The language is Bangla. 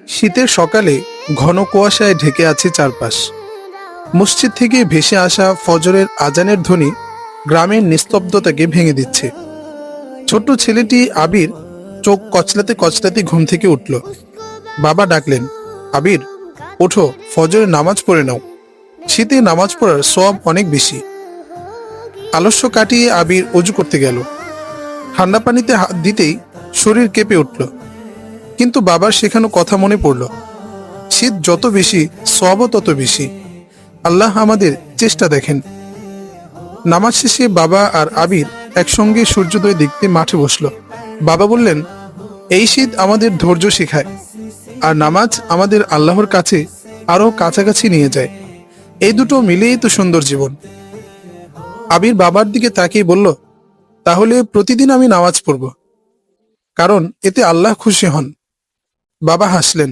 শীতের সকালে ঘন কুয়াশায় ঢেকে আছে চারপাশ। মসজিদ থেকে ভেসে আসা ফজরের আজানের ধ্বনি গ্রামের নিস্তব্ধতাকে ভেঙে দিচ্ছে। ছোট্ট ছেলেটি আবির চোখ কচলাতে কচলাতে ঘুম থেকে উঠল। বাবা ডাকলেন, আবির ওঠো, ফজরের নামাজ পড়ে নাও। শীতে নামাজ পড়ার সওয়াব অনেক বেশি। আলস্য কাটিয়ে আবির অজু করতে গেল। ঠান্ডা পানিতে হাত দিতেই শরীর কেঁপে উঠল। কিন্তু বাবার শেখানো কথা মনে পড়ল, শীত যত বেশি সওয়াবও তত বেশি। আল্লাহ আমাদের চেষ্টা দেখেন। নামাজ শেষে বাবা আর আবির একসঙ্গে সূর্যোদয় দেখতে মাঠে বসলো। বাবা বললেন, এই শীত আমাদের ধৈর্য শেখায়, আর নামাজ আমাদের আল্লাহর কাছে আরো কাছাকাছি নিয়ে যায়। এই দুটো মিলেই তো সুন্দর জীবন। আবির বাবার দিকে তাকিয়ে বলল, তাহলে প্রতিদিন আমি নামাজ পড়ব, কারণ এতে আল্লাহ খুশি হন। বাবা হাসলেন,